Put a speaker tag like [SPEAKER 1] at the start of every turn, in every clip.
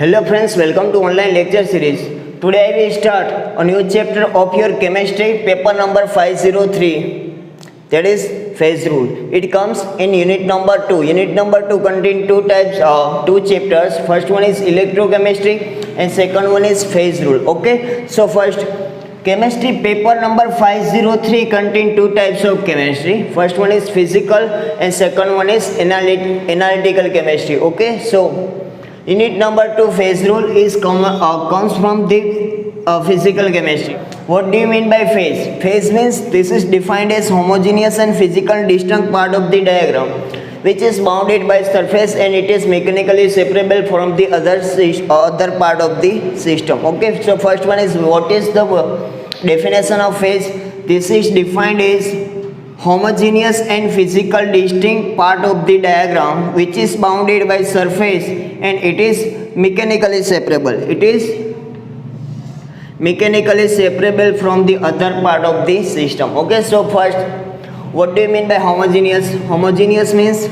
[SPEAKER 1] Hello friends, welcome to online lecture series. Today I will start a new chapter of your chemistry paper number 503, that is phase rule. It comes in unit number 2. Unit number 2 contains two chapters. First one is electrochemistry and second one is phase rule. Okay, so first chemistry paper number 503 contains two types of chemistry. First one is physical and second one is analytical chemistry. Okay, so unit number 2 phase rule comes from the physical chemistry. What do you mean by phase? Phase means this is defined as homogeneous and physical distinct part of the diagram which is bounded by surface and it is mechanically separable from the other part of the system. Okay, so first one is what is the definition of phase? This is defined as homogeneous and physical distinct part of the diagram which is bounded by surface and it is mechanically separable. It is mechanically separable from the other part of the system. Okay, so first, what do you mean by homogeneous? Homogeneous means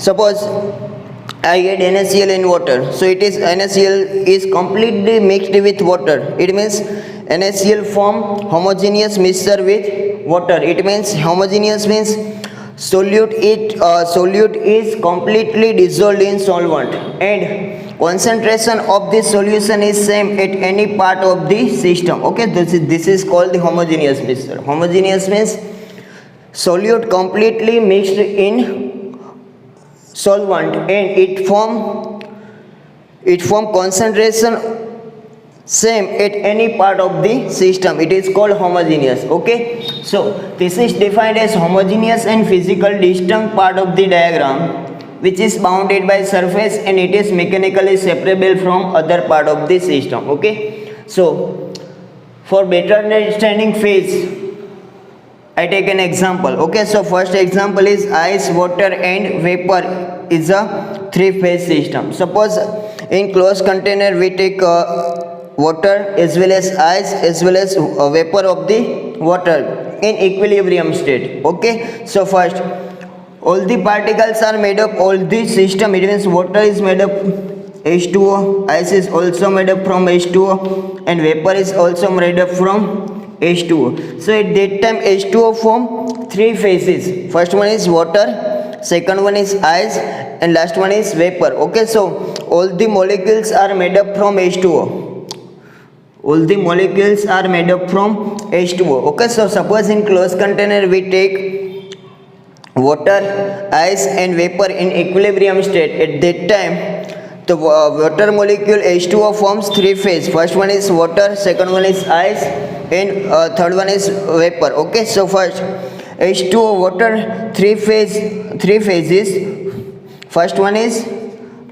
[SPEAKER 1] suppose I get NaCl in water, so it is NaCl is completely mixed with water. It means NaCl form homogeneous mixture with water. It means homogeneous means solute is completely dissolved in solvent and concentration of this solution is same at any part of the system. Okay, this is called the homogeneous mixture. Homogeneous means solute completely mixed in solvent and it form concentration same at any part of the system. It is called homogeneous. Okay, so this is defined as homogeneous and physical distinct part of the diagram which is bounded by surface and it is mechanically separable from other part of the system. Okay, so for better understanding phase, I take an example. Okay, so first example is ice, water and vapor is a three-phase system. Suppose in closed container we take water as well as ice as well as vapor of the water in equilibrium state. Okay, so first all the particles are made up, all the system, it means water is made up H2O, ice is also made up from H2O and vapor is also made up from H2O. So at that time H2O form three phases. First one is water, second one is ice and last one is vapor. Okay, so all the molecules are made up from H2O. All the molecules are made up from H2O. Okay, so suppose in closed container we take water, ice and vapor in equilibrium state. At that time the water molecule H2O forms three phases. First one is water, second one is ice and third one is vapor. Okay, so first H2O water three phases. First one is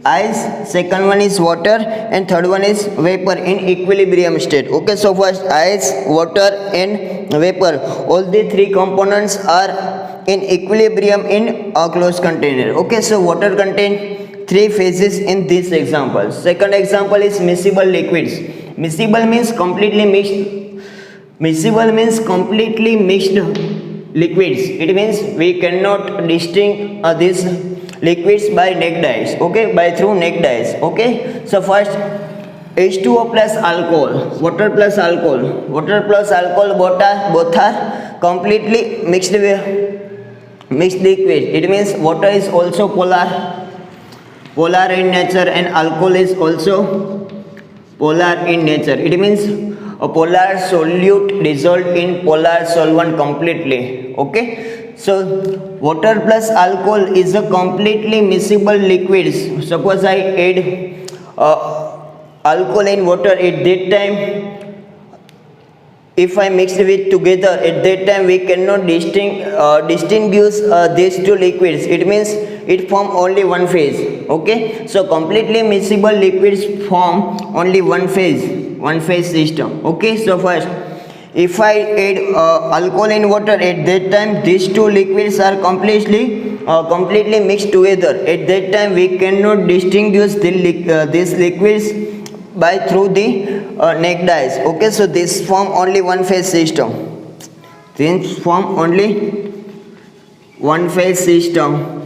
[SPEAKER 1] ice, second one is water and third one is vapor in equilibrium state. Okay, so first ice, water and vapor, all the three components are in equilibrium in a closed container. Okay, so water contain three phases in this example. Second example is miscible liquids. Miscible means completely mixed. Miscible means completely mixed liquids. It means we cannot distinguish these liquids by neck dyes. Okay, by through neck dyes. Okay, so first H2O plus alcohol, water plus alcohol, both are completely mixed liquid. It means water is also polar in nature and alcohol is also polar in nature. It means a polar solute dissolved in polar solvent completely. Okay, so water plus alcohol is a completely miscible liquids. Suppose I add alcohol in water, at that time if I mix it together, at that time we cannot distinguish these two liquids. It means it form only one phase. Okay, so completely miscible liquids form only one phase system. Okay, so first if I add alcohol in water, at that time these two liquids are completely mixed together. At that time we cannot distinguish these liquids by through the neck dyes. Okay, so this form only one phase system. This form only one phase system.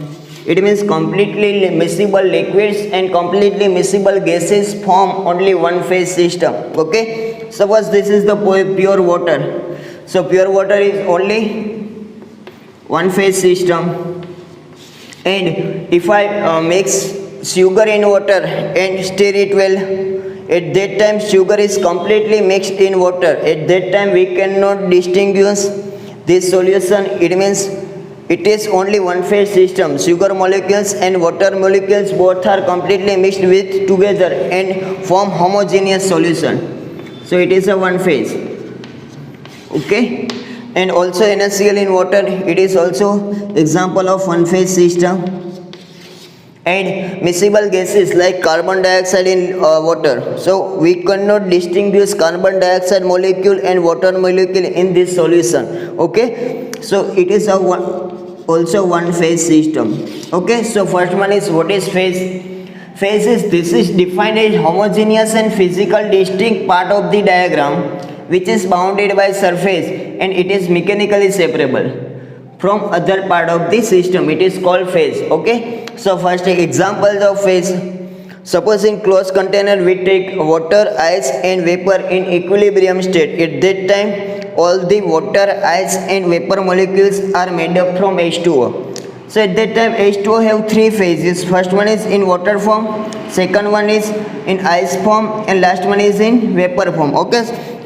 [SPEAKER 1] It means completely miscible liquids and completely miscible gases form only one phase system. Okay, suppose this is the pure water. So pure water is only one phase system, and if I mix sugar in water and stir it well, at that time sugar is completely mixed in water. At that time we cannot distinguish this solution. It means it is only one phase system. Sugar molecules and water molecules both are completely mixed with together and form homogeneous solution. So it is a one phase. Okay, and also NaCl in water, it is also example of one phase system. And miscible gases like carbon dioxide in water, so we cannot distinguish carbon dioxide molecule and water molecule in this solution. Okay, so it is also one phase system. Okay, so first one is, what is phase? Phase is, this is defined as homogeneous and physical distinct part of the diagram which is bounded by surface and it is mechanically separable from other part of the system. It is called phase. Okay, so first examples of phase. Suppose in closed container we take water, ice and vapor in equilibrium state. At that time all the water, ice and vapor molecules are made up from H2O. So at that time H2O have three phases. First one is in water form, second one is in ice form, and last one is in vapor form. Okay,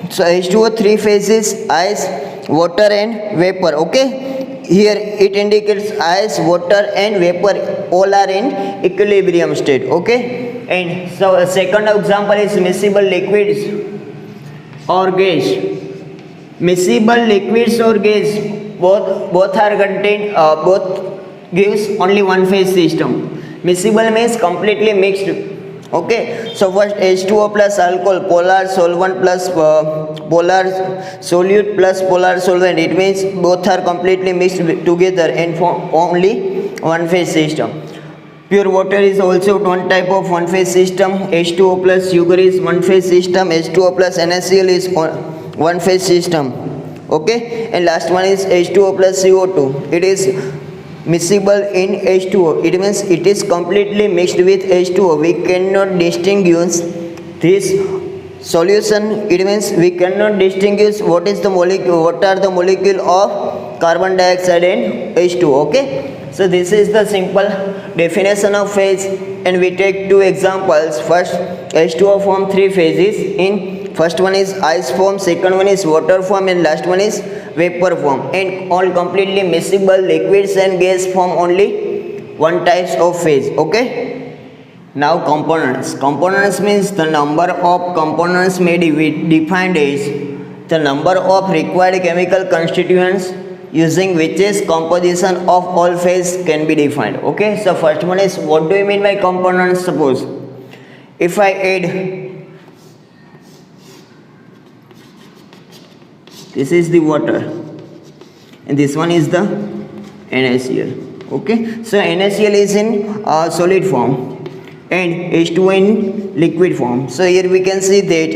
[SPEAKER 1] so H2O three phases: ice, water and vapor. Okay, here it indicates ice, water and vapor all are in equilibrium state. Okay, and so second example is miscible liquids or gas. Miscible liquids or gas both are contained, both gives only one phase system. Miscible means completely mixed. Okay, so first H2O plus alcohol, polar solvent plus polar solute plus polar solvent. It means both are completely mixed together and form only one phase system. Pure water is also one type of one phase system. H2O plus sugar is one phase system. H2O plus NaCl is one phase system. Okay, and last one is H2O plus CO2. It is miscible in H2O. It means it is completely mixed with H2O. We cannot distinguish this solution. It means we cannot distinguish what is the molecule, what are the molecule of carbon dioxide and H2O. Okay, so this is the simple definition of phase, and we take two examples. First, H2O form three phases. In first one is ice form, second one is water form, and last one is vapor form, and all completely miscible liquids and gas form only one types of phase. Okay, now components. Components means the number of components may be defined as the number of required chemical constituents using which is composition of all phase can be defined. Okay, so first one is, what do you mean by components? Suppose if I add, this is the water and this one is the NaCl. Okay, so NaCl is in solid form and H2O in liquid form. So here we can see that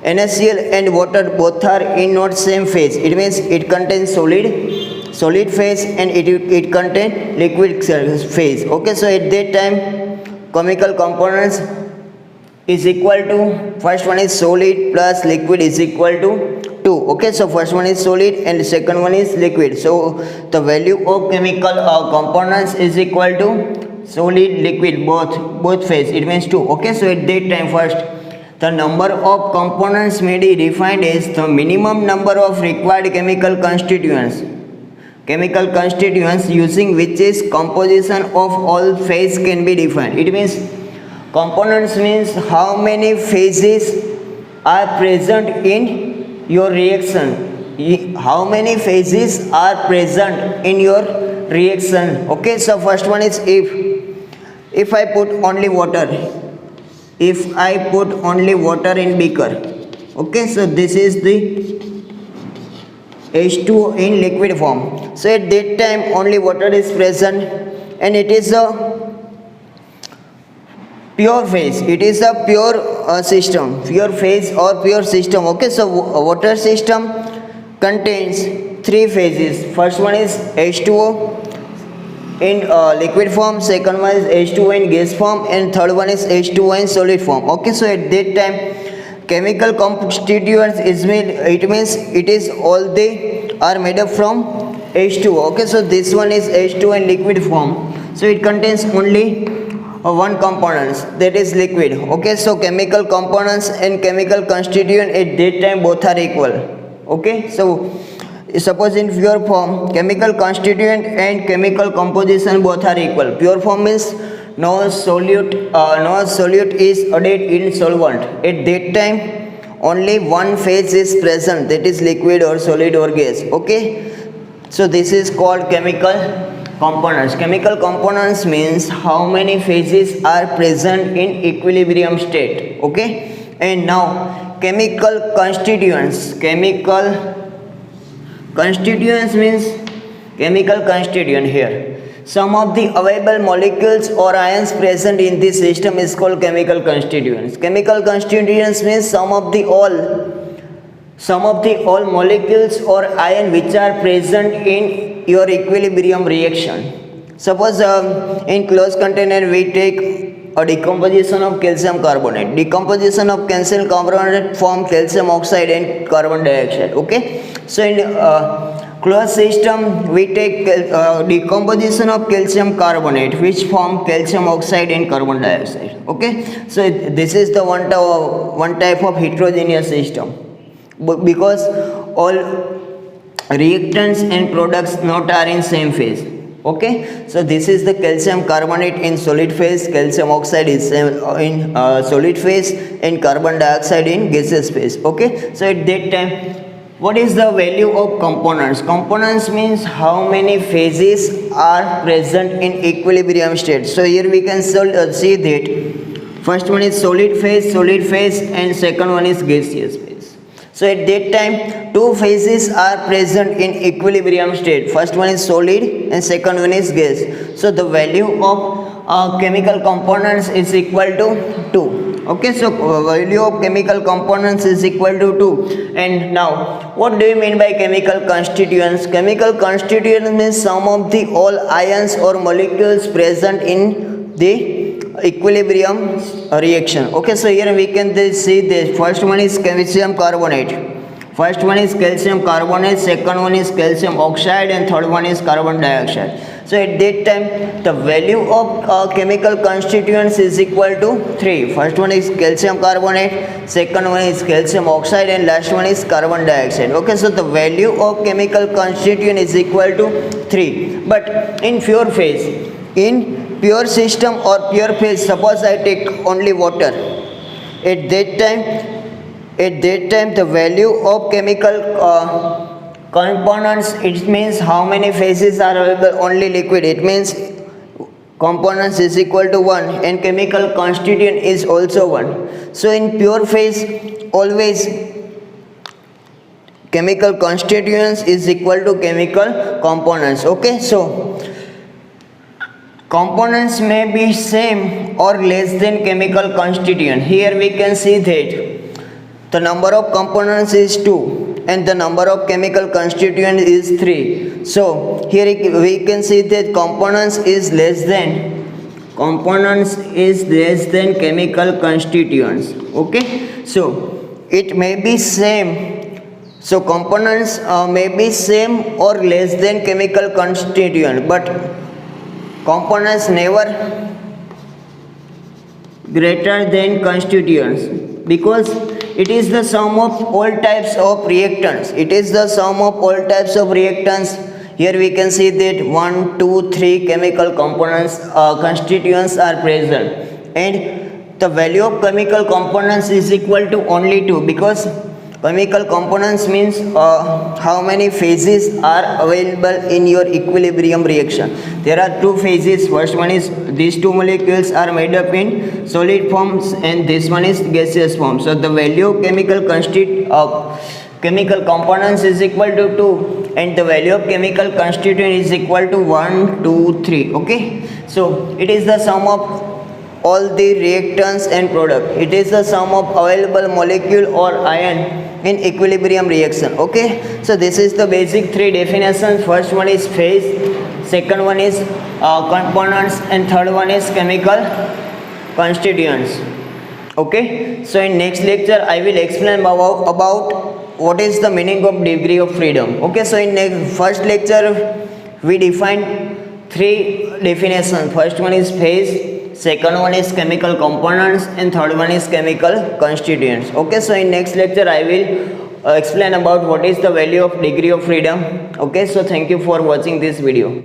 [SPEAKER 1] NaCl and water both are in not same phase. It means it contains solid phase and it contains liquid phase. Okay, so at that time chemical components is equal to, first one is solid plus liquid is equal to 2. Okay, so first one is solid and the second one is liquid. So the value of chemical components is equal to solid, liquid, both phase. It means 2. Okay, so at that time first the number of components may be defined as the minimum number of required chemical constituents using which is composition of all phase can be defined. It means components means how many phases are present in your reaction, how many phases are present in your reaction. Okay, so first one is, if I put only water, if I put only water in beaker. Okay, so this is the H2O in liquid form. So at that time only water is present and it is a pure phase. It is a pure system, pure phase or pure system. Okay, so water system contains three phases. First one is H2O, in liquid form, second one is H2O in gas form, and third one is H2O in solid form. Okay, so at that time chemical constituents it means it is all they are made up from H2O. Okay, so this one is H2O in liquid form, so it contains only one components, that is liquid. Okay, so chemical components and chemical constituent at that time both are equal. Okay, so suppose in pure form chemical constituent and chemical composition both are equal. Pure form means no solute is added in solvent. At that time only one phase is present, that is liquid or solid or gas. Okay, so this is called chemical components. Chemical components means how many phases are present in equilibrium state. Okay, and now chemical constituents. Chemical constituents means chemical constituent here. Some of the available molecules or ions present in this system is called chemical constituents. Chemical constituents means some of the all molecules or ion which are present in your equilibrium reaction. Suppose in closed container we take a decomposition of calcium carbonate. Decomposition of calcium carbonate form calcium oxide and carbon dioxide. Okay, so in closed system we take decomposition of calcium carbonate which form calcium oxide and carbon dioxide. Okay, so this is the one type of heterogeneous system, because all reactants and products not are in same phase. Okay, so this is the calcium carbonate in solid phase, calcium oxide is in solid phase, and carbon dioxide in gaseous phase. Okay, so at that time what is the value of components? Components means how many phases are present in equilibrium state. So here we can see that first one is solid phase, and second one is gaseous phase. So at that time two phases are present in equilibrium state. First one is solid and second one is gas. So the value of chemical components is equal to 2. Okay, so value of chemical components is equal to 2. And now what do you mean by chemical constituents? Chemical constituents means sum of the all ions or molecules present in the equilibrium reaction. Okay, so here we can see the first one is calcium carbonate, second one is calcium oxide, and third one is carbon dioxide. So at that time the value of chemical constituents is equal to 3. First one is calcium carbonate, second one is calcium oxide, and last one is carbon dioxide. Okay, so the value of chemical constituent is equal to 3. But in pure phase, in pure system or pure phase, suppose I take only water, at that time the value of chemical components, it means how many phases are available, only liquid, it means components is equal to 1, and chemical constituent is also 1. So in pure phase always chemical constituents is equal to chemical components. Okay, so components may be same or less than chemical constituent. Here we can see that the number of components is 2 and the number of chemical constituent is 3. So here we can see that components is less than chemical constituents. Okay, so it may be same. So components may be same or less than chemical constituent, but components never greater than constituents, because it is the sum of all types of reactants. Here we can see that 1, 2, 3 chemical components constituents are present, and the value of chemical components is equal to only 2, because chemical components means how many phases are available in your equilibrium reaction. There are 2 phases. First one is these 2 molecules are made up in solid forms, and this one is gaseous form. So the value of chemical components is equal to 2, and the value of chemical constituent is equal to 1, 2, 3. Okay, so it is the sum of all the reactants and product. It is the sum of available molecule or ion in equilibrium reaction. Okay, so this is the basic 3 definitions. First one is phase, second one is components, and third one is chemical constituents. Okay, so in next lecture I will explain about what is the meaning of degree of freedom. Okay, so in first lecture we defined three definitions. First one is phase, second one is chemical components, and third one is chemical constituents. Okay, so in next lecture I will explain about what is the value of degree of freedom. Okay, so thank you for watching this video.